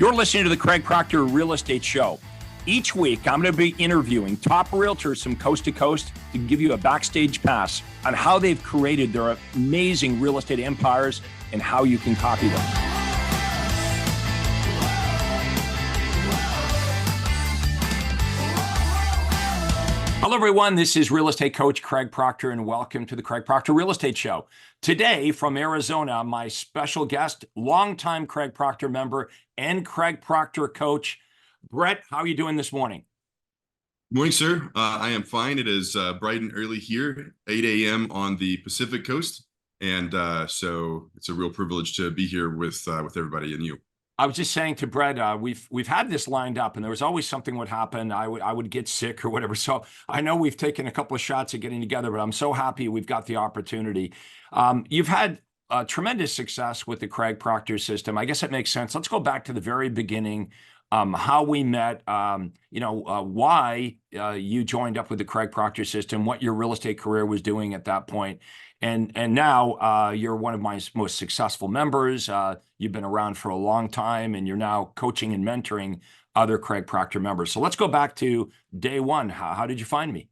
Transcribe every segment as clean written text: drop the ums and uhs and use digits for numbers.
You're listening to the Craig Proctor Real Estate Show. Each week, I'm going to be interviewing top realtors from coast to coast to give you a backstage pass on how they've created their amazing real estate empires and how you can copy them. Hello, everyone. This is real estate coach Craig Proctor, and welcome to the Craig Proctor Real Estate Show. Today, from Arizona, my special guest, longtime Craig Proctor member and Craig Proctor coach, Brett. How are you doing this morning? Good morning, sir. I am fine. It is bright and early here, 8 a.m. on the Pacific Coast, and so it's a real privilege to be here with everybody and you. I was just saying to Brett, we've had this lined up, and there was always something would happen. I would get sick or whatever. So I know we've taken a couple of shots at getting together, but I'm so happy we've got the opportunity. You've had tremendous success with the Craig Proctor system. I guess it makes sense. Let's go back to the very beginning, how we met, why you joined up with the Craig Proctor system, what your real estate career was doing at that point. And now you're one of my most successful members. You've been around for a long time, and you're now coaching and mentoring other Craig Proctor members. So let's go back to day one. How did you find me?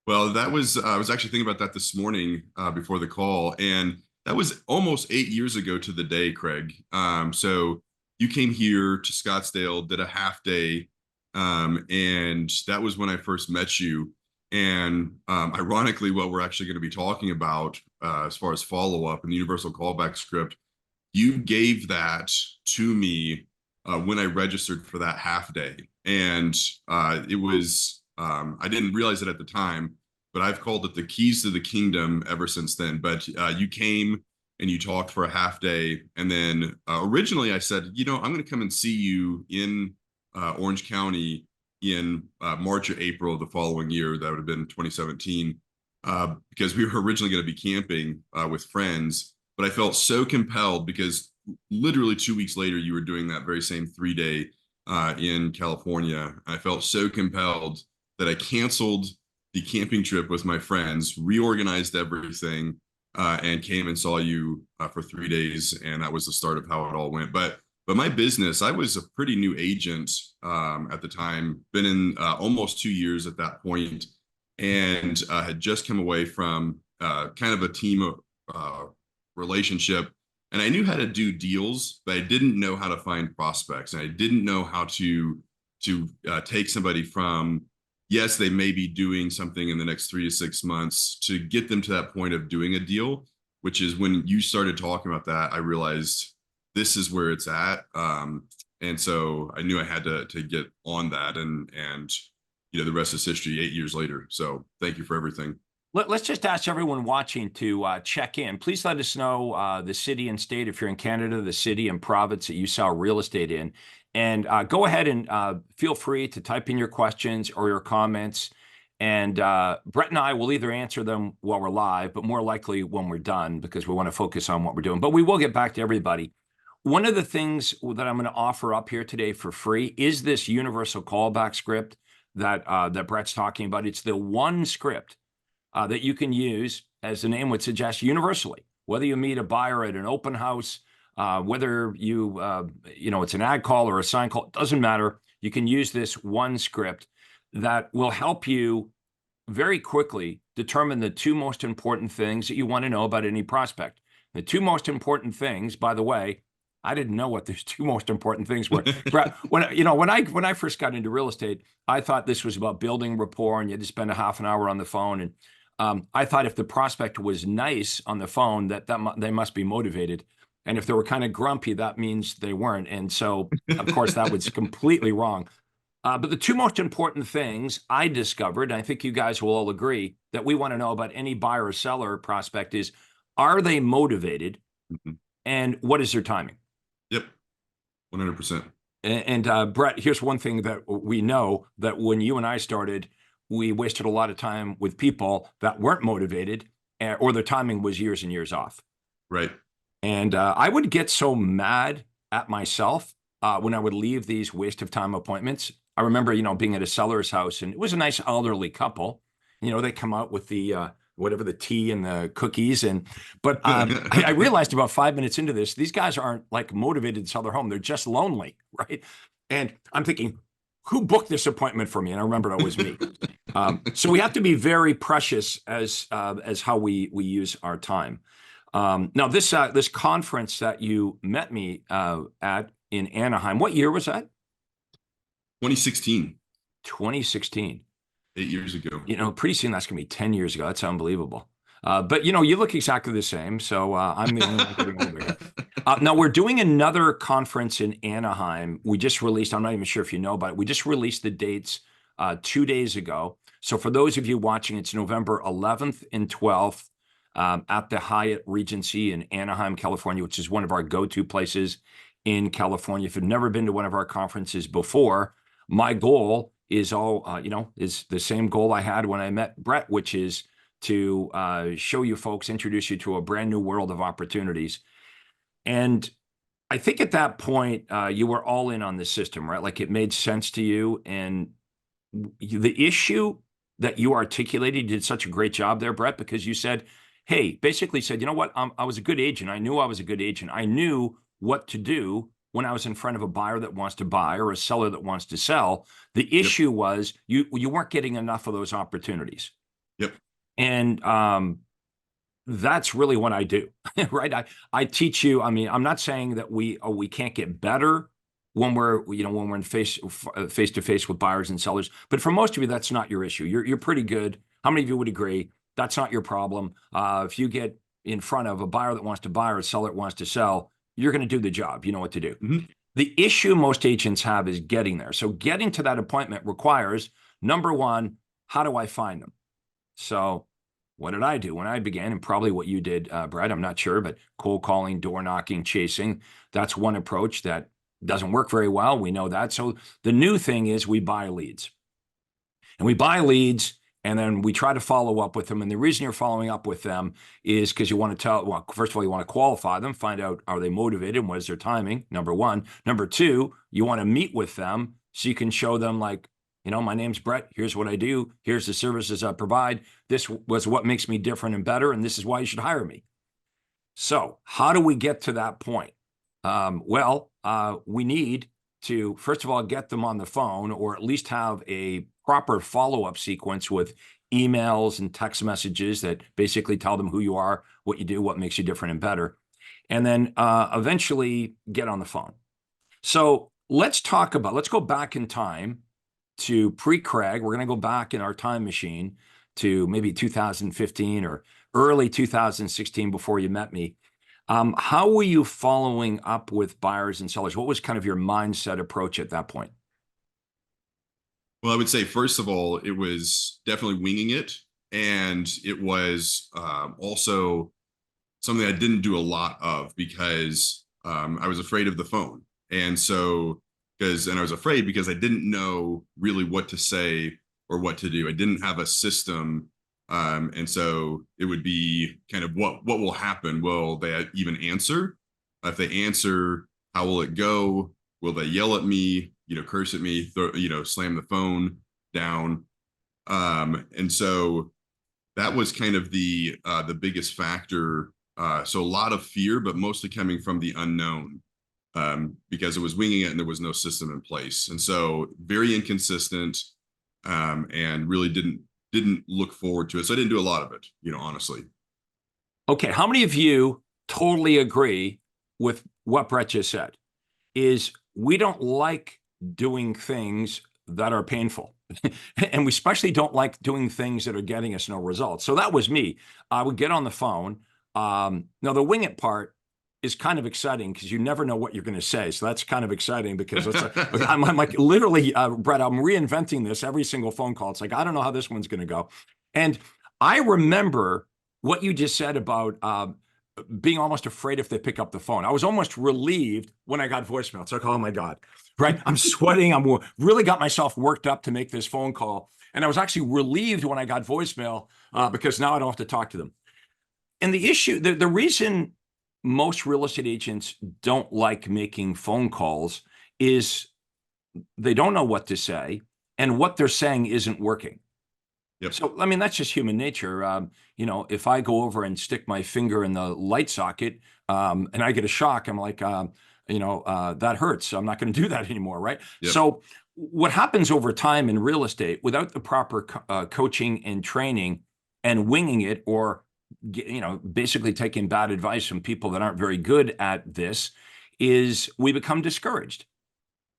Well, that was I was actually thinking about that this morning before the call, and that was almost 8 years ago to the day, Craig. So you came here to Scottsdale, did a half day, and that was when I first met you. And ironically, what we're actually going to be talking about as far as follow-up and the universal callback script, you gave that to me when I registered for that half day. And it was, I didn't realize it at the time, but I've called it the keys to the kingdom ever since then. But you came and you talked for a half day. And then originally I said, I'm going to come and see you in Orange County in March or April of the following year. That would have been 2017, because we were originally going to be camping with friends. But I felt so compelled because literally 2 weeks later, you were doing that very same 3-day in California. I felt so compelled that I canceled the camping trip with my friends, reorganized everything, and came and saw you for 3 days. And that was the start of how it all went. But my business, I was a pretty new agent at the time, been in almost 2 years at that point, and had just come away from kind of a team relationship. And I knew how to do deals, but I didn't know how to find prospects. And I didn't know how to take somebody from, yes, they may be doing something in the next 3 to 6 months, to get them to that point of doing a deal, which is when you started talking about that, I realized this is where it's at. And so I knew I had to get on that, and the rest is history 8 years later. So thank you for everything. Let's just ask everyone watching to check in. Please let us know the city and state, if you're in Canada, the city and province that you sell real estate in. And go ahead and feel free to type in your questions or your comments. And Brett and I will either answer them while we're live, but more likely when we're done, because we want to focus on what we're doing. But we will get back to everybody. One of the things that I'm going to offer up here today for free is this universal callback script that Brett's talking about. It's the one script that you can use, as the name would suggest, universally. Whether you meet a buyer at an open house, whether it's an ad call or a sign call, it doesn't matter. You can use this one script that will help you very quickly determine the two most important things that you want to know about any prospect. The two most important things, by the way, I didn't know what those two most important things were. when I first got into real estate, I thought this was about building rapport, and you had to spend a half an hour on the phone. And I thought if the prospect was nice on the phone, that they must be motivated. And if they were kind of grumpy, that means they weren't. And so, of course, that was completely wrong. But the two most important things I discovered, and I think you guys will all agree, that we want to know about any buyer or seller prospect is, are they motivated? Mm-hmm. And what is their timing? Yep, 100%. And Brett, here's one thing that we know, that when you and I started, we wasted a lot of time with people that weren't motivated, or their timing was years and years off. Right. And I would get so mad at myself when I would leave these waste of time appointments. I remember, being at a seller's house, and it was a nice elderly couple. They come out with the whatever the tea and the cookies. But I realized about 5 minutes into this, these guys aren't like motivated to sell their home. They're just lonely, right? And I'm thinking, who booked this appointment for me? And I remember it was me. So we have to be very precious as how we use our time. Now this conference that you met me at in Anaheim, what year was that? 2016, 2016. 8 years ago. Pretty soon that's going to be 10 years ago. That's unbelievable. But you look exactly the same. So I'm the only one getting older here. Now we're doing another conference in Anaheim. We just released, I'm not even sure if you know about it. We just released the dates 2 days ago. So for those of you watching, it's November 11th and 12th at the Hyatt Regency in Anaheim, California, which is one of our go-to places in California. If you've never been to one of our conferences before, my goal is is the same goal I had when I met Brett, which is to show you folks, introduce you to a brand new world of opportunities. And I think at that point, you were all in on the system, right? Like it made sense to you. And the issue that you articulated, you did such a great job there, Brett, because you said, hey, basically said, you know what? I was a good agent. I knew I was a good agent. I knew what to do when I was in front of a buyer that wants to buy or a seller that wants to sell. The issue was you weren't getting enough of those opportunities. Yep. And that's really what I do, right? I teach you. I mean, I'm not saying that we can't get better when we're in face to face with buyers and sellers, but for most of you, that's not your issue. You're pretty good. How many of you would agree that's not your problem? If you get in front of a buyer that wants to buy or a seller that wants to sell, you're going to do the job. You know what to do. Mm-hmm. The issue most agents have is getting there. So getting to that appointment requires, number one, how do I find them? So what did I do when I began? And probably what you did, Brett, I'm not sure, but cold calling, door knocking, chasing, that's one approach that doesn't work very well. We know that. So the new thing is we buy leads. And we buy leads, and then we try to follow up with them. And the reason you're following up with them is because you want to well, first of all, you want to qualify them, find out, are they motivated? And what is their timing? Number one. Number two, you want to meet with them so you can show them like, my name's Brett. Here's what I do. Here's the services I provide. This was what makes me different and better. And this is why you should hire me. So how do we get to that point? We need to, first of all, get them on the phone or at least have a proper follow-up sequence with emails and text messages that basically tell them who you are, what you do, what makes you different and better. And then eventually get on the phone. So let's go back in time to pre-Craig. We're going to go back in our time machine to maybe 2015 or early 2016 before you met me. How were you following up with buyers and sellers? What was kind of your mindset approach at that point? Well, I would say, first of all, it was definitely winging it. And it was also something I didn't do a lot of because I was afraid of the phone. And so, I was afraid because I didn't know really what to say or what to do. I didn't have a system. And so it would be kind of what will happen? Will they even answer? If they answer, how will it go? Will they yell at me, curse at me, slam the phone down? And so that was kind of the biggest factor. So a lot of fear, but mostly coming from the unknown, because it was winging it and there was no system in place. And so very inconsistent, and really didn't look forward to it. So I didn't do a lot of it, honestly. Okay. How many of you totally agree with what Brett just said? Is we don't like doing things that are painful. And we especially don't like doing things that are getting us no results. So that was me. I would get on the phone. Now the wing it part is kind of exciting because you never know what you're going to say. So that's kind of exciting because I'm like literally, Brett, I'm reinventing this every single phone call. It's like, I don't know how this one's going to go. And I remember what you just said about being almost afraid if they pick up the phone. I was almost relieved when I got voicemail. It's like, oh my God, right? I'm sweating. I'm really got myself worked up to make this phone call. And I was actually relieved when I got voicemail because now I don't have to talk to them. And the issue, the reason most real estate agents don't like making phone calls is they don't know what to say and what they're saying isn't working. Yep. So, I mean, that's just human nature. If I go over and stick my finger in the light socket, and I get a shock, I'm like, that hurts. So I'm not going to do that anymore, right? Yep. So, what happens over time in real estate without the proper coaching and training and winging it, or basically taking bad advice from people that aren't very good at this, is we become discouraged.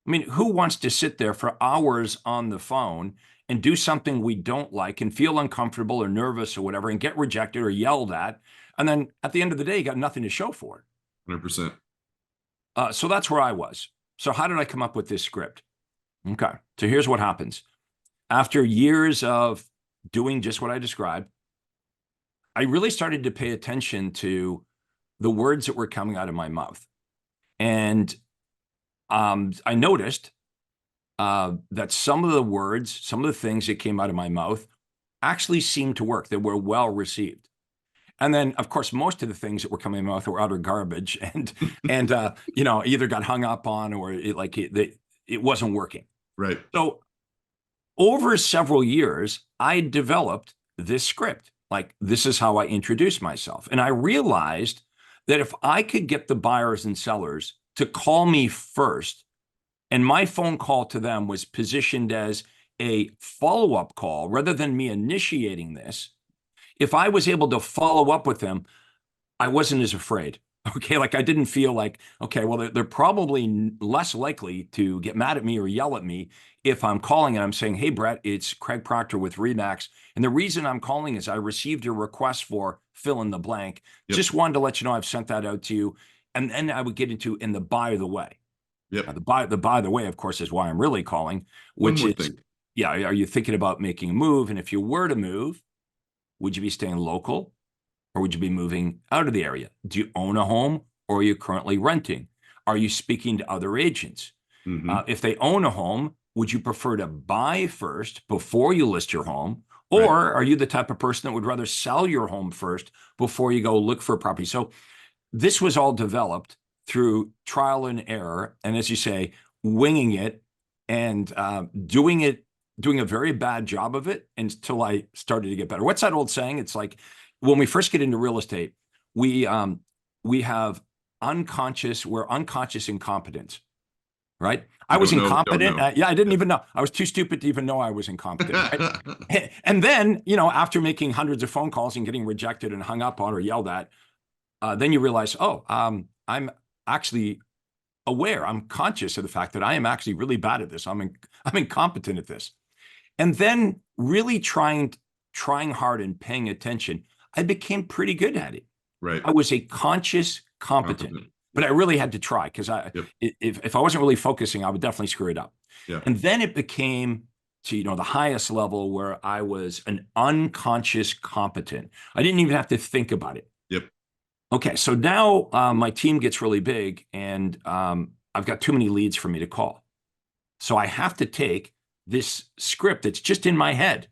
I mean, who wants to sit there for hours on the phone and do something we don't like and feel uncomfortable or nervous or whatever and get rejected or yelled at? And then at the end of the day, you got nothing to show for it. 100%. So that's where I was. So how did I come up with this script? Okay. So here's what happens. After years of doing just what I described, I really started to pay attention to the words that were coming out of my mouth. And I noticed that some of the words, some of the things that came out of my mouth actually seemed to work. They were well received. And then, of course, most of the things that were coming out of my mouth were utter garbage, and either got hung up on or it wasn't working. Right. So over several years, I developed this script. Like, this is how I introduce myself. And I realized that if I could get the buyers and sellers to call me first, and my phone call to them was positioned as a follow-up call rather than me initiating this, if I was able to follow up with them, I wasn't as afraid. Okay, like I didn't feel like, okay, well, they're probably less likely to get mad at me or yell at me if I'm calling and I'm saying, hey, Brett, it's Craig Proctor with Remax. And the reason I'm calling is I received your request for fill in the blank. Yep. Just wanted to let you know I've sent that out to you. And then I would get into in the by the way. Yep. The by the way, of course, is why I'm really calling, One which more is, thing. yeah, are you thinking about making a move? And if you were to move, would you be staying local or would you be moving out of the area? Do you own a home or are you currently renting? Are you speaking to other agents? Mm-hmm. If they own a home, would you prefer to buy first before you list your home? Right. Or are you the type of person that would rather sell your home first before you go look for a property? So this was all developed through trial and error. And as you say, winging it and doing a very bad job of it until I started to get better. What's that old saying? It's like when we first get into real estate, we have we're unconscious incompetence, right? I was Don't know. Don't incompetent. know. Yeah, I didn't even know. I was too stupid to even know I was incompetent, right? And then, after making hundreds of phone calls and getting rejected and hung up on or yelled at, then you realize, I'm actually aware. I'm conscious of the fact that I am actually really bad at this. I'm incompetent at this. And then really trying hard and paying attention, I became pretty good at it. Right. I was a conscious competent, but I really had to try because Yep. if I wasn't really focusing, I would definitely screw it up. Yeah. And then it became to the highest level where I was an unconscious competent. I didn't even have to think about it. Yep. Okay, so now my team gets really big, and I've got too many leads for me to call. So I have to take this script that's just in my head.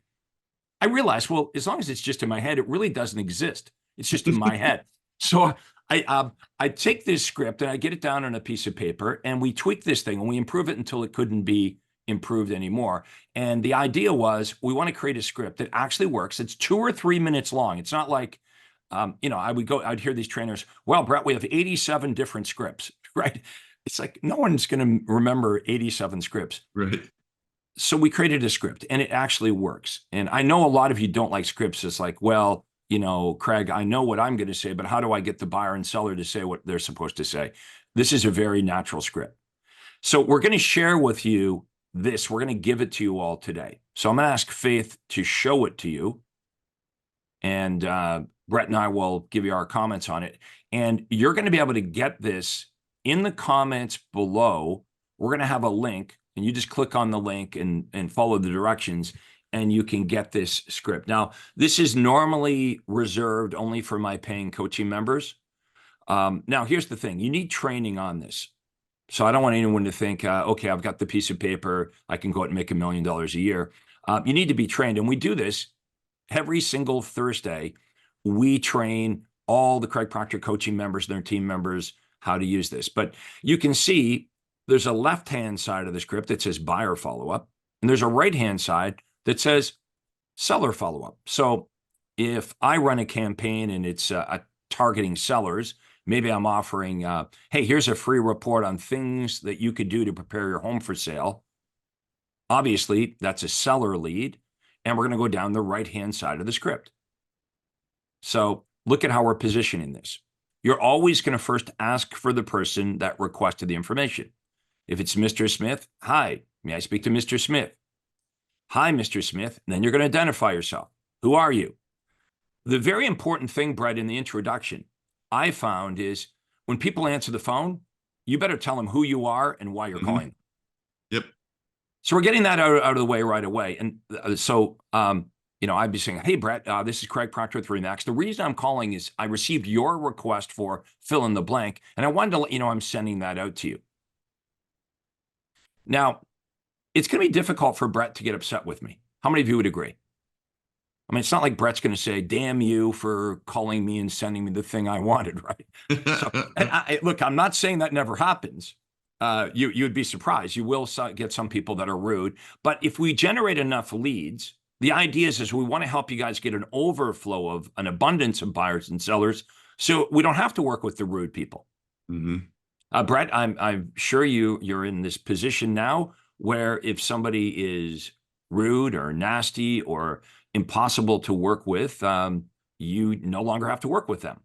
I realize, well, as long as it's just in my head, it really doesn't exist. It's just in my head. So I take this script and I get it down on a piece of paper, and we tweak this thing and we improve it until it couldn't be improved anymore. And the idea was we want to create a script that actually works. It's 2 or 3 minutes long. It's not like, I'd hear these trainers, well, Brett, we have 87 different scripts, right? It's like, no one's going to remember 87 scripts. Right. So we created a script and it actually works. And I know a lot of you don't like scripts. It's like, well, Craig, I know what I'm going to say, but how do I get the buyer and seller to say what they're supposed to say? This is a very natural script. So we're going to share with you this. We're going to give it to you all today. So I'm going to ask Faith to show it to you. And Brett and I will give you our comments on it. And you're going to be able to get this in the comments below. We're going to have a link, and you just click on the link and follow the directions, and you can get this script. Now, this is normally reserved only for my paying coaching members. Now, here's the thing. You need training on this. So I don't want anyone to think, okay, I've got the piece of paper. I can go out and make $1 million a year. You need to be trained. And we do this every single Thursday. We train all the Craig Proctor coaching members and their team members how to use this. But you can see there's a left-hand side of the script that says buyer follow-up, and there's a right-hand side that says Seller follow-up. So if I run a campaign and it's targeting sellers, maybe I'm offering, hey, here's a free report on things that you could do to prepare your home for sale. Obviously, that's a seller lead, and we're going to go down the right-hand side of the script. So look at how we're positioning this. You're always going to first ask for the person that requested the information. If it's Mr. Smith, hi, may I speak to Mr. Smith? Hi, Mr. Smith. And then you're going to identify yourself. Who are you? The very important thing, Brett, in the introduction, I found is when people answer the phone, you better tell them who you are and why you're calling. Yep. So we're getting that out of the way right away. And I'd be saying, hey, Brett, this is Craig Proctor with Remax. The reason I'm calling is I received your request for fill in the blank, and I wanted to let you know I'm sending that out to you. Now, it's going to be difficult for Brett to get upset with me. How many of you would agree? I mean, it's not like Brett's going to say, damn you for calling me and sending me the thing I wanted, right? So, look, I'm not saying that never happens. You'd be surprised. You will get some people that are rude. But if we generate enough leads, the idea is we want to help you guys get an overflow of an abundance of buyers and sellers so we don't have to work with the rude people. Brett, I'm sure you're in this position now where if somebody is rude or nasty or impossible to work with, you no longer have to work with them,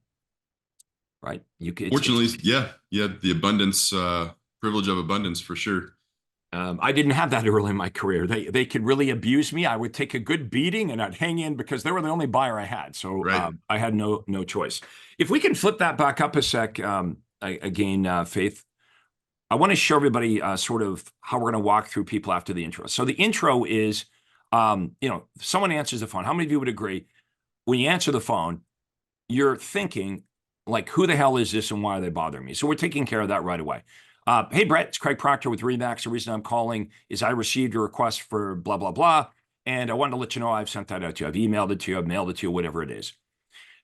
right? Fortunately, yeah, the abundance, privilege of abundance for sure. I didn't have that early in my career. They could really abuse me. I would take a good beating and I'd hang in because they were the only buyer I had. So right. I had no choice. If we can flip that back up a sec, again, Faith, I want to show everybody sort of how we're going to walk through people after the intro. So the intro is, someone answers the phone. How many of you would agree when you answer the phone, you're thinking like, who the hell is this and why are they bothering me? So we're taking care of that right away. Hey, Brett, it's Craig Proctor with Remax. The reason I'm calling is I received your request for blah, blah, blah. And I wanted to let you know I've sent that out to you. I've emailed it to you. I've mailed it to you, whatever it is.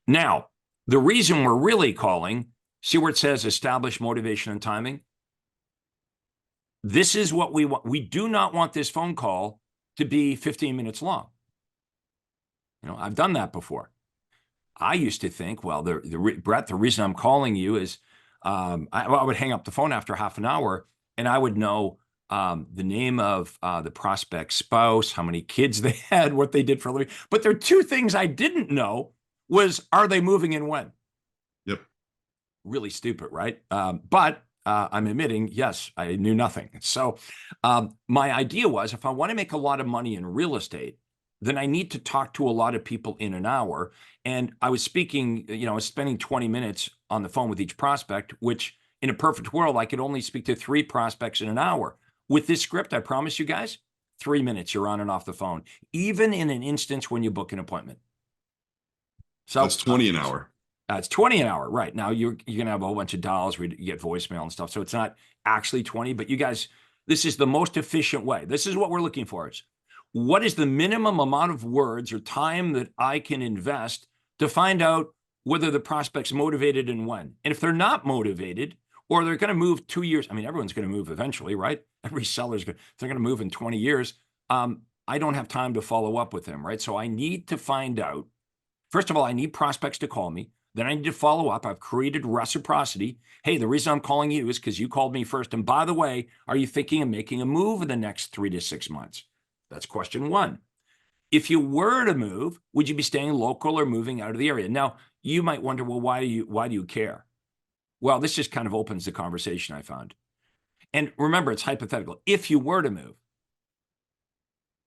Now, the reason we're really calling, see where it says establish motivation and timing? This is what we want. We do not want this phone call to be 15 minutes long. I've done that before. I used to think, well, Brett, the reason I'm calling you is I would hang up the phone after half an hour and I would know the name of the prospect's spouse, how many kids they had, what they did for a living. But there are two things I didn't know was, are they moving and when? Yep. Really stupid, right? But I'm admitting, yes, I knew nothing. So my idea was if I want to make a lot of money in real estate, then I need to talk to a lot of people in an hour. And I was speaking, I was spending 20 minutes on the phone with each prospect, which in a perfect world, I could only speak to 3 prospects in an hour. With this script, I promise you guys, 3 minutes, you're on and off the phone, even in an instance when you book an appointment. So that's 20 an hour. It's 20 an hour, right? Now you're going to have a whole bunch of dials where you get voicemail and stuff. So it's not actually 20, but you guys, this is the most efficient way. This is what we're looking for. Is what is the minimum amount of words or time that I can invest to find out whether the prospect's motivated and when? And if they're not motivated or they're going to move 2 years, I mean, everyone's going to move eventually, right? Every seller's going to, they're going to move in 20 years. I don't have time to follow up with them, right? So I need to find out, first of all, I need prospects to call me. Then I need to follow up. I've created reciprocity. Hey, the reason I'm calling you is because you called me first. And by the way, are you thinking of making a move in the next 3 to 6 months? That's question 1. If you were to move, would you be staying local or moving out of the area? Now, you might wonder, well, why do you care? Well, this just kind of opens the conversation, I found. And remember, it's hypothetical. If you were to move.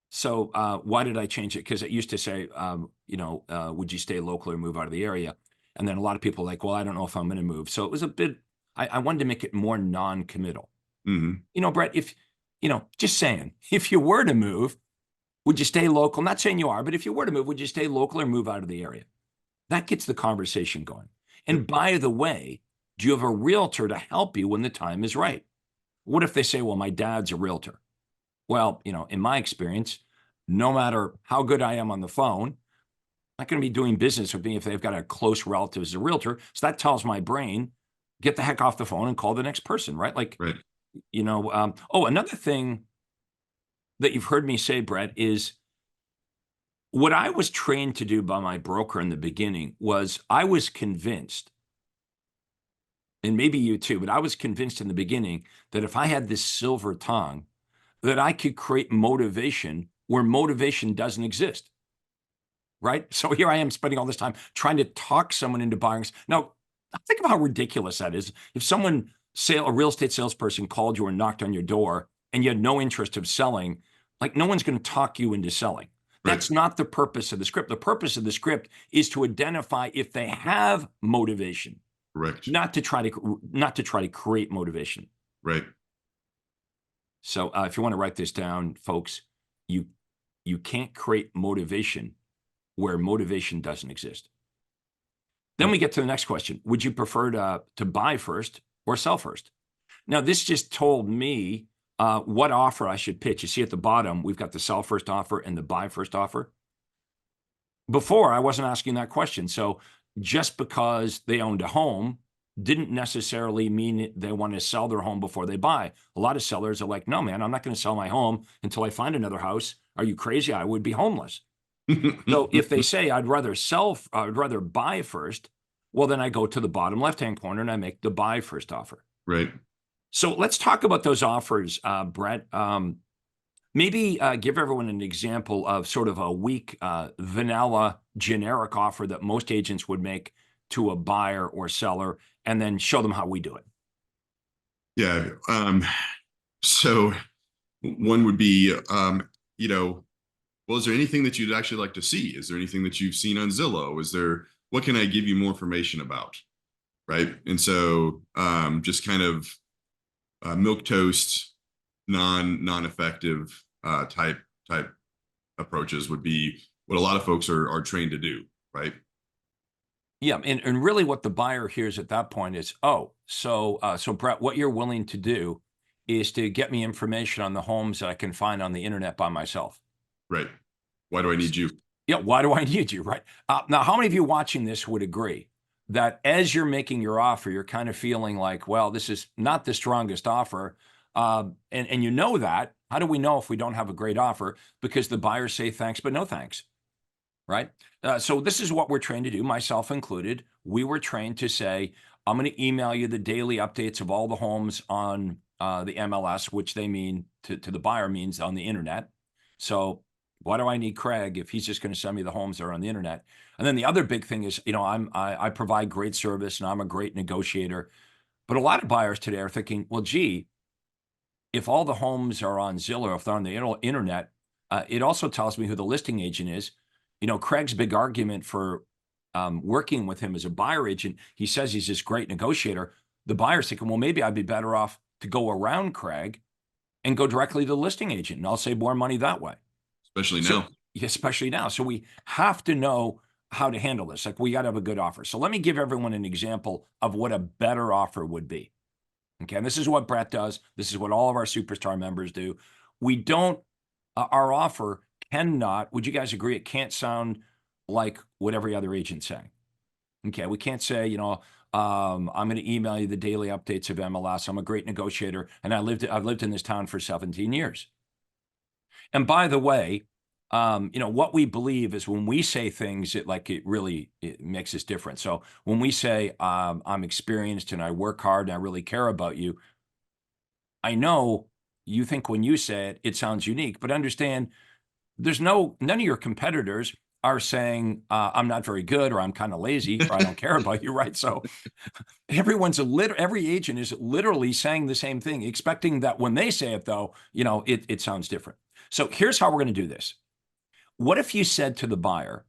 So why did I change it? Because it used to say, would you stay local or move out of the area? And then a lot of people are like, well, I don't know if I'm going to move. So it was a bit, I wanted to make it more non-committal. Brett, just saying, if you were to move, would you stay local? Not saying you are, but if you were to move, would you stay local or move out of the area? That gets the conversation going. And by the way, do you have a realtor to help you when the time is right? What if they say, well, my dad's a realtor? Well, in my experience, no matter how good I am on the phone, I'm not going to be doing business with me if they've got a close relative as a realtor. So that tells my brain, get the heck off the phone and call the next person, right? Right. Another thing that you've heard me say, Brett, is What I was trained to do by my broker in the beginning was I was convinced, and maybe you too, but I was convinced in the beginning that if I had this silver tongue, that I could create motivation where motivation doesn't exist. Right? So here I am spending all this time trying to talk someone into buying. Now, think of how ridiculous that is. If someone, say a real estate salesperson called you or knocked on your door and you had no interest of selling, like no one's going to talk you into selling. Right. That's not the purpose of the script. The purpose of the script is to identify if they have motivation, Correct. not to try to create motivation. Right. So if you want to write this down, folks, you can't create motivation where motivation doesn't exist. Then we get to the next question. Would you prefer to buy first or sell first? Now, this just told me what offer I should pitch. You see at the bottom, we've got the sell first offer and the buy first offer. Before, I wasn't asking that question. So just because they owned a home didn't necessarily mean they want to sell their home before they buy. A lot of sellers are like, no, man, I'm not going to sell my home until I find another house. Are you crazy? I would be homeless. So if they say I'd rather buy first, well, then I go to the bottom left-hand corner and I make the buy first offer. Right. So let's talk about those offers, Brett. Maybe give everyone an example of sort of a weak, vanilla, generic offer that most agents would make to a buyer or seller, and then show them how we do it. Yeah. So one would be, well, is there anything that you'd actually like to see? Is there anything that you've seen on Zillow? What can I give you more information about? Right. And so just kind of milk toast, non-effective type approaches would be what a lot of folks are trained to do. Right. Yeah, and really what the buyer hears at that point is, oh, so Brett, what you're willing to do is to get me information on the homes that I can find on the internet by myself. Right. Why do I need you? Yeah, why do I need you, right? Now, how many of you watching this would agree that as you're making your offer, you're kind of feeling like, well, this is not the strongest offer, and you know that. How do we know if we don't have a great offer? Because the buyers say thanks, but no thanks, right? So this is what we're trained to do, myself included. We were trained to say, I'm going to email you the daily updates of all the homes on the MLS, which they mean to the buyer means on the internet. So why do I need Craig if he's just going to send me the homes that are on the internet? And then the other big thing is, I provide great service and I'm a great negotiator. But a lot of buyers today are thinking, well, gee, if all the homes are on Zillow, if they're on the internet, it also tells me who the listing agent is. Craig's big argument for working with him as a buyer agent, he says he's this great negotiator. The buyer's thinking, well, maybe I'd be better off to go around Craig and go directly to the listing agent, and I'll save more money that way. Especially now. So we have to know how to handle this. Like we got to have a good offer. So let me give everyone an example of what a better offer would be. Okay. And this is what Brett does. This is what all of our superstar members do. Our offer cannot, would you guys agree? It can't sound like what every other agent's saying. Okay. We can't say, I'm going to email you the daily updates of MLS. I'm a great negotiator. And I've lived in this town for 17 years. And by the way, what we believe is when we say things, it makes us different. So when we say, I'm experienced and I work hard and I really care about you, I know you think when you say it, it sounds unique, but understand none of your competitors are saying, I'm not very good, or I'm kind of lazy, or I don't care about you, right? So every agent is literally saying the same thing, expecting that when they say it though, it sounds different. So here's how we're going to do this. What if you said to the buyer,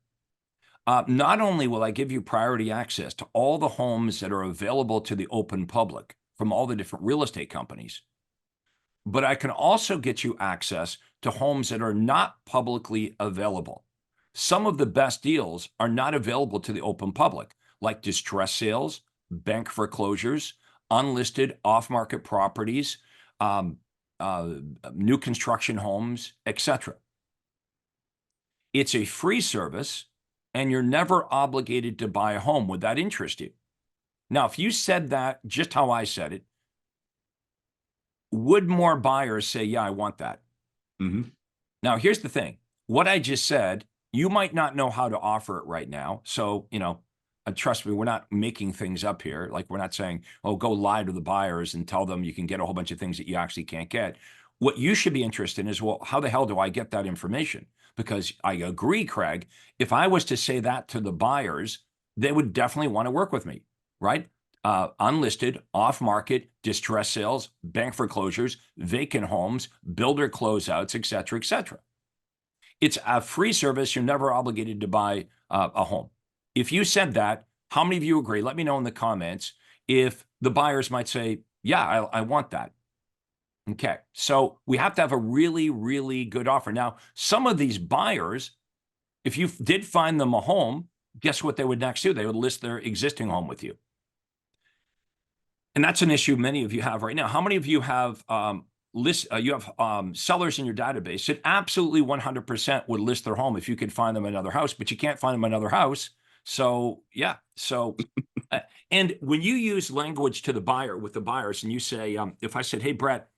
not only will I give you priority access to all the homes that are available to the open public from all the different real estate companies, but I can also get you access to homes that are not publicly available. Some of the best deals are not available to the open public, like distress sales, bank foreclosures, unlisted off-market properties, new construction homes, etc. It's a free service, and you're never obligated to buy a home. Would that interest you? Now, if you said that just how I said it, would more buyers say, yeah, I want that? Mm-hmm. Now, here's the thing. What I just said You might not know how to offer it right now. So, trust me, we're not making things up here. Like, we're not saying, oh, go lie to the buyers and tell them you can get a whole bunch of things that you actually can't get. What you should be interested in is, well, how the hell do I get that information? Because I agree, Craig, if I was to say that to the buyers, they would definitely want to work with me, right? Unlisted, off market, distress sales, bank foreclosures, vacant homes, builder closeouts, et cetera, et cetera. It's a free service. You're never obligated to buy a home. If you said that, how many of you agree? Let me know in the comments if the buyers might say, yeah, I want that. Okay. So we have to have a really, really good offer. Now, some of these buyers, if you did find them a home, guess what they would next do? They would list their existing home with you. And that's an issue many of you have right now. How many of you have sellers in your database that absolutely 100% would list their home if you could find them another house, but you can't find them another house? So yeah. So, and when you use language to the buyer with the buyers, and you say, if I said, hey, Brett,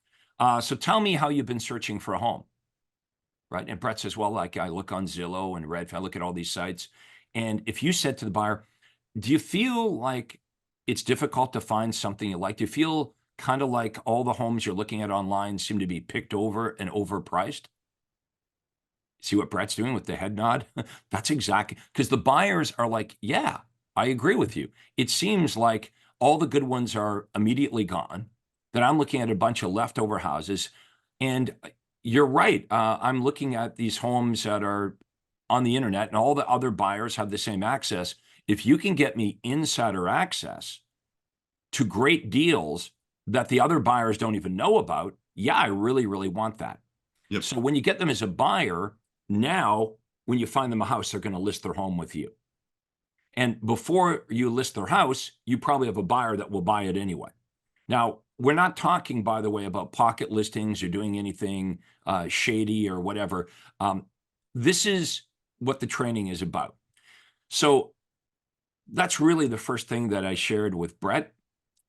so tell me how you've been searching for a home, right? And Brett says, well, like I look on Zillow and Redfin, I look at all these sites. And if you said to the buyer, do you feel like it's difficult to find something you like? Do you feel kind of like all the homes you're looking at online seem to be picked over and overpriced? See what Brett's doing with the head nod? That's exactly, because the buyers are like, yeah, I agree with you. It seems like all the good ones are immediately gone, that I'm looking at a bunch of leftover houses. And you're right. I'm looking at these homes that are on the internet, and all the other buyers have the same access. If you can get me insider access to great deals that the other buyers don't even know about, yeah, I really, really want that. Yep. So when you get them as a buyer, now when you find them a house, they're going to list their home with you. And before you list their house, you probably have a buyer that will buy it anyway. Now, we're not talking, by the way, about pocket listings or doing anything shady or whatever. This is what the training is about. So that's really the first thing that I shared with Brett.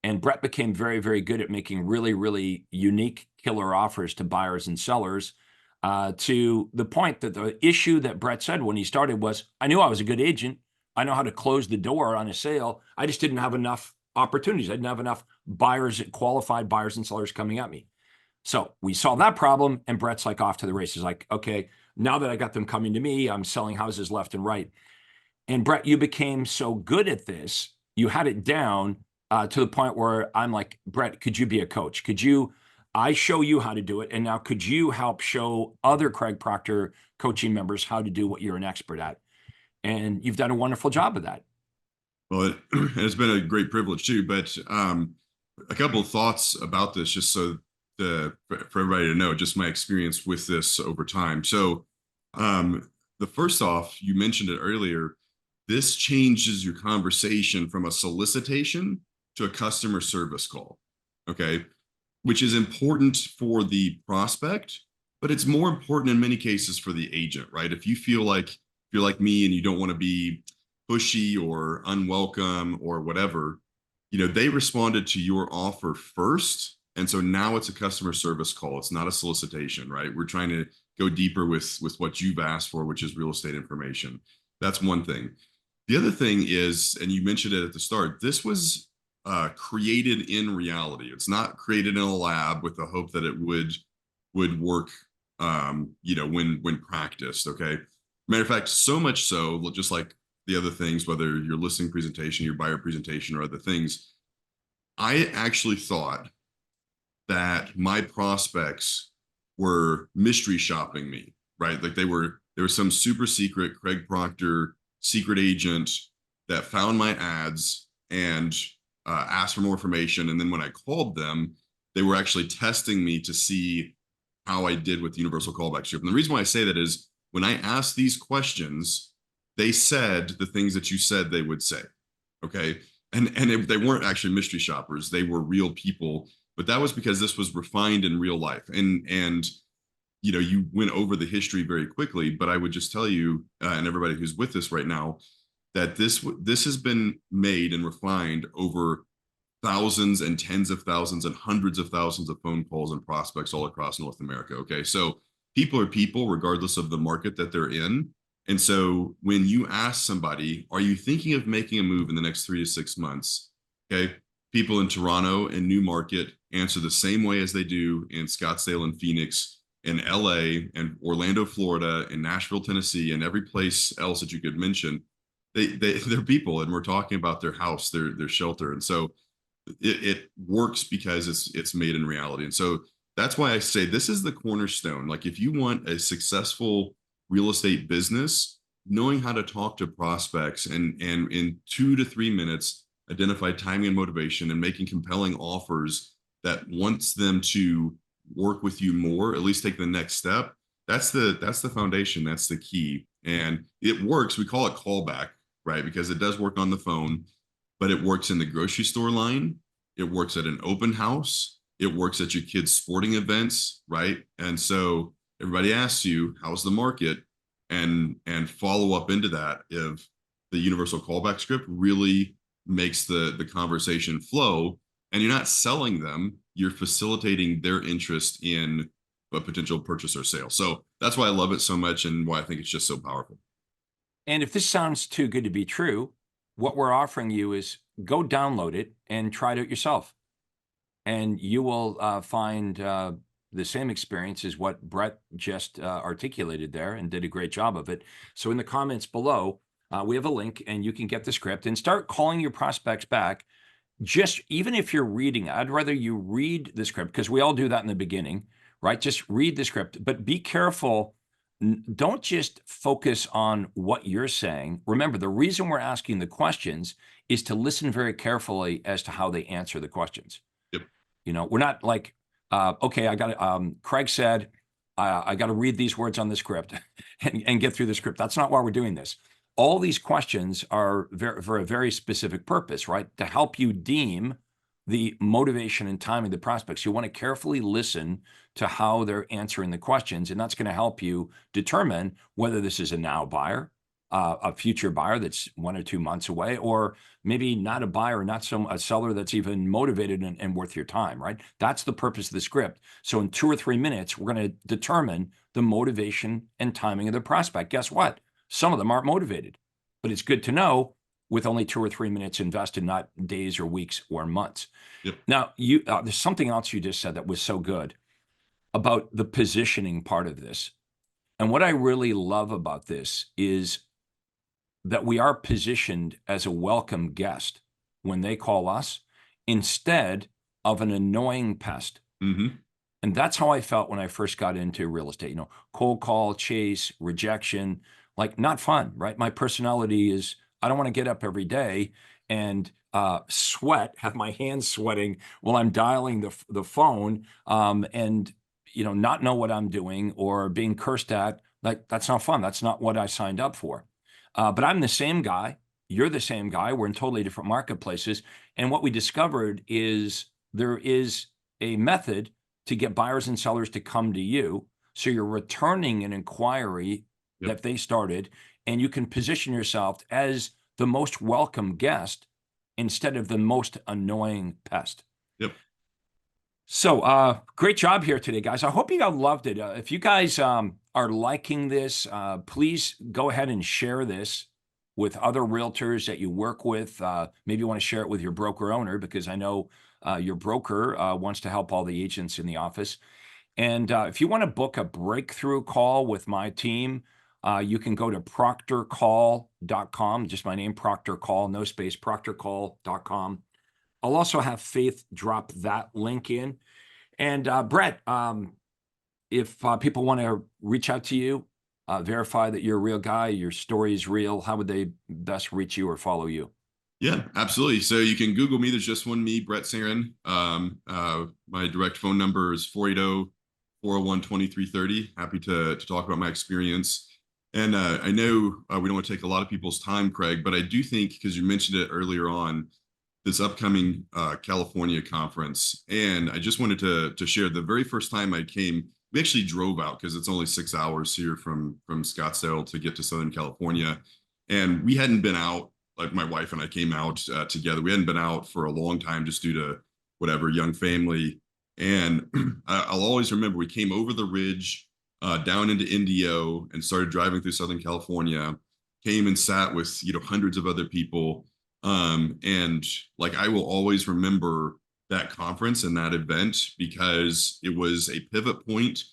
And Brett became very, very good at making really, really unique killer offers to buyers and sellers, to the point that the issue that Brett said when he started was, I knew I was a good agent. I know how to close the door on a sale. I just didn't have enough opportunities. I didn't have enough buyers, qualified buyers and sellers coming at me. So we solved that problem, and Brett's like off to the races. Like, okay, now that I got them coming to me, I'm selling houses left and right. And Brett, you became so good at this, you had it down to the point where I'm like, Brett, could you be a coach? I show you how to do it. And now could you help show other Craig Proctor coaching members how to do what you're an expert at? And you've done a wonderful job of that. Well, it's been a great privilege too, but a couple of thoughts about this, just so for everybody to know, just my experience with this over time. So the first off, you mentioned it earlier, this changes your conversation from a solicitation to a customer service call, okay? Which is important for the prospect, but it's more important in many cases for the agent, right? If you feel like you're like me and you don't want to be pushy or unwelcome or whatever, they responded to your offer first. And so now it's a customer service call. It's not a solicitation, right? We're trying to go deeper with what you've asked for, which is real estate information. That's one thing. The other thing is, and you mentioned it at the start, this was created in reality. It's not created in a lab with the hope that it would work, when practiced. Okay. Matter of fact, so much so, just like the other things, whether your listing presentation, your buyer presentation, or other things, I actually thought that my prospects were mystery shopping me, right? Like there was some super secret Craig Proctor secret agent that found my ads and asked for more information. And then when I called them, they were actually testing me to see how I did with the universal callback script. And the reason why I say that is when I asked these questions, they said the things that you said they would say. Okay. And they weren't actually mystery shoppers. They were real people, but that was because this was refined in real life. And you went over the history very quickly, but I would just tell you, and everybody who's with us right now, that this has been made and refined over thousands and tens of thousands and hundreds of thousands of phone calls and prospects all across North America. Okay. So people are people regardless of the market that they're in. And so when you ask somebody, are you thinking of making a move in the next 3 to 6 months? Okay. People in Toronto and Newmarket answer the same way as they do in Scottsdale and Phoenix, in LA and Orlando, Florida, and Nashville, Tennessee, and every place else that you could mention. They're people, and we're talking about their house, their shelter. And so it works because it's made in reality. And so that's why I say this is the cornerstone. Like if you want a successful real estate business, knowing how to talk to prospects and in 2 to 3 minutes identify timing and motivation and making compelling offers that wants them to work with you more, at least take the next step. That's the foundation. That's the key. And it works. We call it callback, right? Because it does work on the phone, but it works in the grocery store line. It works at an open house. It works at your kids' sporting events, right? And so everybody asks you, how's the market? And follow up into that if the universal callback script really makes the conversation flow, and you're not selling them, you're facilitating their interest in a potential purchase or sale. So that's why I love it so much and why I think it's just so powerful. And if this sounds too good to be true, what we're offering you is go download it and try it out yourself. And you will find the same experience as what Brett just articulated there and did a great job of it. So in the comments below, we have a link and you can get the script and start calling your prospects back. Just even if you're reading, I'd rather you read the script because we all do that in the beginning, right? Just read the script, but be careful. Don't just focus on what you're saying. Remember, the reason we're asking the questions is to listen very carefully as to how they answer the questions. Yep. We're not like, okay, I got Craig said, I got to read these words on the script and get through the script. That's not why we're doing this. All these questions are for a very specific purpose, right? To help you deem the motivation and timing of the prospects. You want to carefully listen to how they're answering the questions, and that's going to help you determine whether this is a now buyer, a future buyer that's 1 or 2 months away, or maybe not a buyer, not a seller that's even motivated and worth your time, right? That's the purpose of the script. So in 2 or 3 minutes, we're going to determine the motivation and timing of the prospect. Guess what? Some of them aren't motivated, but it's good to know with only 2 or 3 minutes invested, not days or weeks or months. Yep. Now, there's something else you just said that was so good about the positioning part of this. And what I really love about this is that we are positioned as a welcome guest when they call us instead of an annoying pest. Mm-hmm. And that's how I felt when I first got into real estate. Cold call, chase, rejection, like not fun, right? My personality is I don't want to get up every day and sweat, have my hands sweating while I'm dialing the phone, and not know what I'm doing or being cursed at. Like that's not fun. That's not what I signed up for. But I'm the same guy. You're the same guy. We're in totally different marketplaces. And what we discovered is there is a method to get buyers and sellers to come to you. So you're returning an inquiry Yep. that they started, and you can position yourself as the most welcome guest instead of the most annoying pest. Yep. So great job here today, guys. I hope you guys loved it. If you guys are liking this, please go ahead and share this with other realtors that you work with. Maybe you want to share it with your broker owner because I know your broker wants to help all the agents in the office. And if you want to book a breakthrough call with my team, you can go to proctorcall.com, just my name, Proctor Call, no space, proctorcall.com. I'll also have Faith drop that link in. And Brett, if people want to reach out to you, verify that you're a real guy, your story is real, how would they best reach you or follow you? Yeah, absolutely. So you can Google me. There's just one me, Brett Sarin. My direct phone number is 480-401-2330. Happy to talk about my experience. And I know we don't want to take a lot of people's time, Craig, but I do think, because you mentioned it earlier on, this upcoming California conference. And I just wanted to share the very first time I came, we actually drove out because it's only 6 hours here from Scottsdale to get to Southern California. And we hadn't been out, like my wife and I came out together. We hadn't been out for a long time just due to whatever, young family. And I'll always remember we came over the ridge down into Indio and started driving through Southern California, came and sat with, hundreds of other people. And like, I will always remember that conference and that event because it was a pivot point.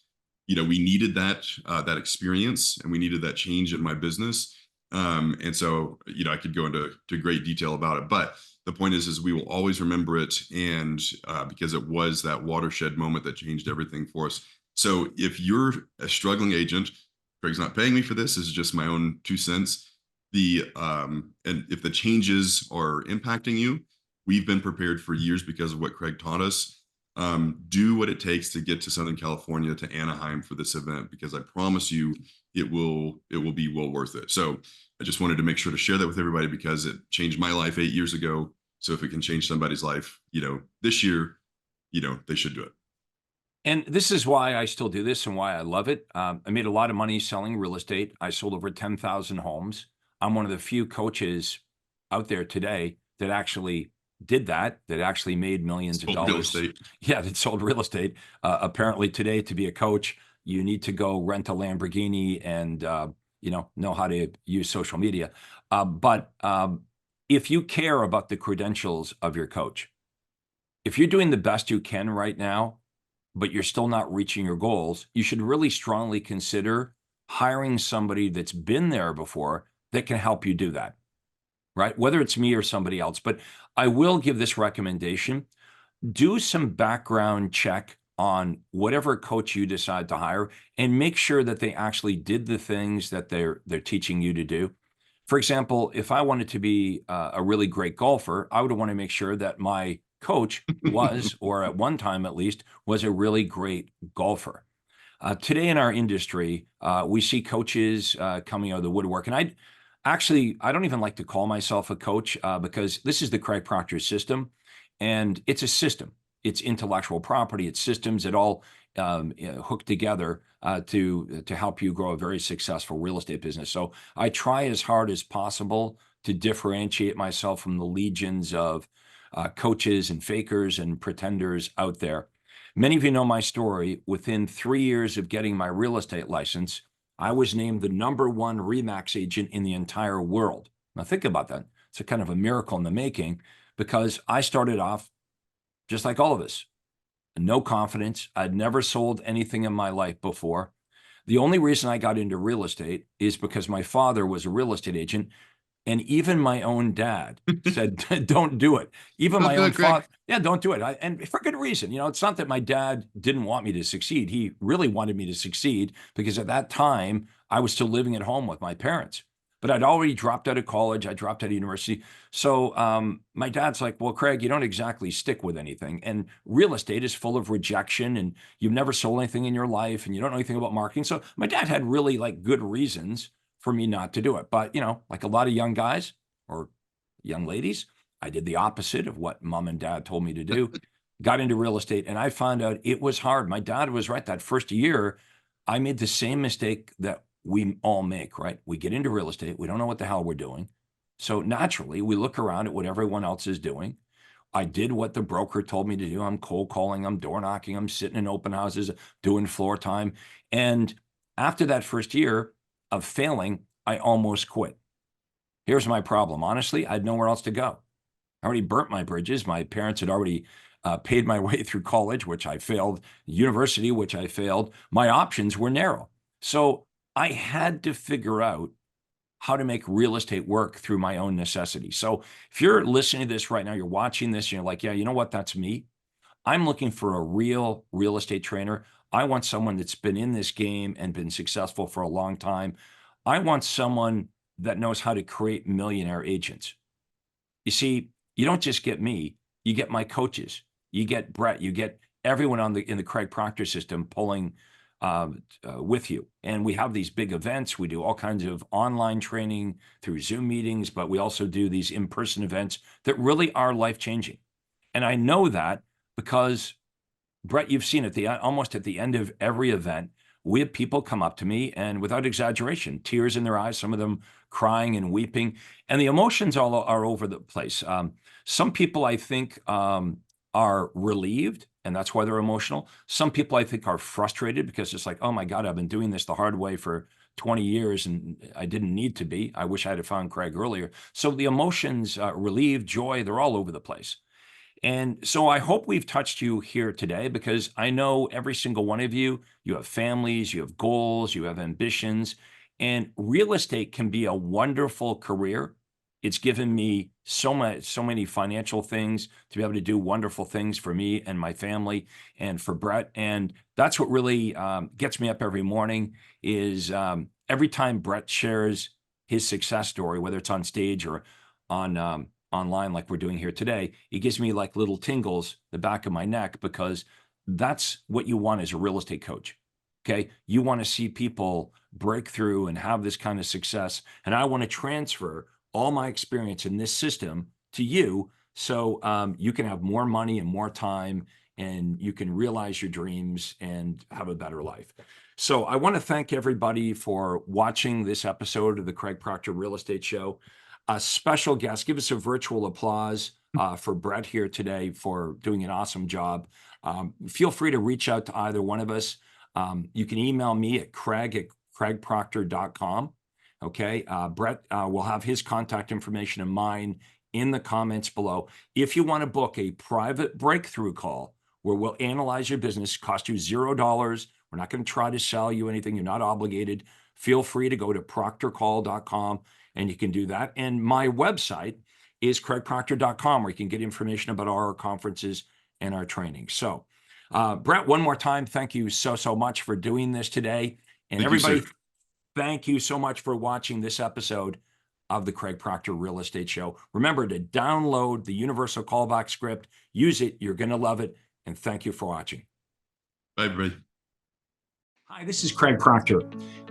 We needed that experience, and we needed that change in my business. And so, I could go into great detail about it, but the point is we will always remember it. And because it was that watershed moment that changed everything for us. So if you're a struggling agent, Craig's not paying me for this. This is just my own 2 cents. And if the changes are impacting you, we've been prepared for years because of what Craig taught us. Do what it takes to get to Southern California, to Anaheim, for this event, because I promise you it will be well worth it. So I just wanted to make sure to share that with everybody because it changed my life 8 years ago. So if it can change somebody's life, this year, they should do it. And this is why I still do this and why I love it. I made a lot of money selling real estate. I sold over 10,000 homes. I'm one of the few coaches out there today that actually did that actually made millions of dollars. Real estate. Yeah, that sold real estate. Apparently today, to be a coach, you need to go rent a Lamborghini and, know how to use social media. But if you care about the credentials of your coach, if you're doing the best you can right now, but you're still not reaching your goals, you should really strongly consider hiring somebody that's been there before that can help you do that, right? Whether it's me or somebody else. But I will give this recommendation. Do some background check on whatever coach you decide to hire and make sure that they actually did the things that they're teaching you to do. For example, if I wanted to be a really great golfer, I would want to make sure that my coach was, or at one time at least, was a really great golfer. Today in our industry, we see coaches coming out of the woodwork. And I don't even like to call myself a coach because this is the Craig Proctor system. And it's a system. It's intellectual property. It's systems that all hook together to help you grow a very successful real estate business. So I try as hard as possible to differentiate myself from the legions of coaches and fakers and pretenders out there. Many of you know my story. Within 3 years of getting my real estate license, I was named the #1 RE/MAX agent in the entire world. Now think about that. It's a kind of a miracle in the making because I started off just like all of us. No confidence. I'd never sold anything in my life before. The only reason I got into real estate is because my father was a real estate agent. And even my own dad said, don't do it. Even my own father, yeah, don't do it. And for good reason. It's not that my dad didn't want me to succeed. He really wanted me to succeed because at that time, I was still living at home with my parents. But I'd already dropped out of college. I dropped out of university. So my dad's like, well, Craig, you don't exactly stick with anything. And real estate is full of rejection and you've never sold anything in your life and you don't know anything about marketing. So my dad had really good reasons for me not to do it. But, like a lot of young guys or young ladies, I did the opposite of what mom and dad told me to do, got into real estate, and I found out it was hard. My dad was right. That first year, I made the same mistake that we all make, right? We get into real estate. We don't know what the hell we're doing. So naturally, we look around at what everyone else is doing. I did what the broker told me to do. I'm cold calling, I'm door knocking, I'm sitting in open houses, doing floor time. And after that first year of failing, I almost quit. Here's my problem. Honestly, I had nowhere else to go. I already burnt my bridges. My parents had already paid my way through college, which I failed, university, which I failed. My options were narrow. So I had to figure out how to make real estate work through my own necessity. So if you're listening to this right now, you're watching this, and you're like, yeah, you know what? That's me. I'm looking for a real estate trainer. I want someone that's been in this game and been successful for a long time. I want someone that knows how to create millionaire agents. You see, you don't just get me, you get my coaches, you get Brett, you get everyone in the Craig Proctor system pulling with you. And we have these big events. We do all kinds of online training through Zoom meetings, but we also do these in-person events that really are life-changing. And I know that because, Brett, you've seen it, almost at the end of every event, we have people come up to me and without exaggeration, tears in their eyes, some of them crying and weeping, and the emotions all are over the place. Some people I think are relieved and that's why they're emotional. Some people I think are frustrated because it's like, oh my God, I've been doing this the hard way for 20 years and I didn't need to be. I wish I had found Craig earlier. So the emotions, relief, joy, they're all over the place. And so I hope we've touched you here today, because I know every single one of you, you have families, you have goals, you have ambitions, and real estate can be a wonderful career. It's given me so many financial things to be able to do wonderful things for me and my family and for Brett. And that's what really gets me up every morning is every time Brett shares his success story, whether it's on stage or on online like we're doing here today, it gives me like little tingles the back of my neck, because that's what you want as a real estate coach. Okay. You want to see people break through and have this kind of success. And I want to transfer all my experience in this system to you, so you can have more money and more time, and you can realize your dreams and have a better life. So I want to thank everybody for watching this episode of the Craig Proctor Real Estate Show. A special guest, give us a virtual applause for Brett here today for doing an awesome job. Feel free to reach out to either one of us. You can email me at craig@craigproctor.com. Okay. Brett will have his contact information and mine in the comments below. If you want to book a private breakthrough call where we'll analyze your business, cost you $0. We're not going to try to sell you anything. You're not obligated. Feel free to go to proctorcall.com and you can do that. And my website is craigproctor.com, where you can get information about our conferences and our training. So, Brett, one more time, thank you so much for doing this today. And everybody, thank you so much for watching this episode of the Craig Proctor Real Estate Show. Remember to download the universal callback script. Use it. You're going to love it. And thank you for watching. Bye, everybody. Hi, this is Craig Proctor.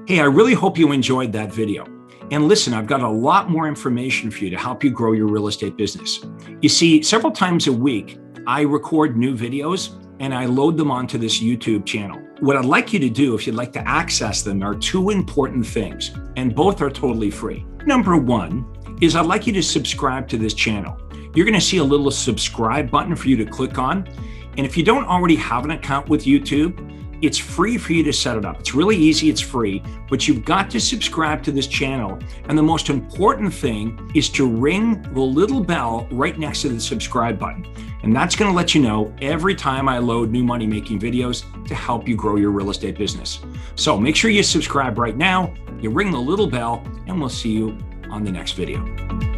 Hey, I really hope you enjoyed that video. And listen, I've got a lot more information for you to help you grow your real estate business. You see, several times a week, I record new videos and I load them onto this YouTube channel. What I'd like you to do, if you'd like to access them, are two important things, and both are totally free. Number one is I'd like you to subscribe to this channel. You're going to see a little subscribe button for you to click on. And if you don't already have an account with YouTube, it's free for you to set it up. It's really easy, it's free, but you've got to subscribe to this channel. And the most important thing is to ring the little bell right next to the subscribe button. And that's going to let you know every time I load new money-making videos to help you grow your real estate business. So make sure you subscribe right now, you ring the little bell, and we'll see you on the next video.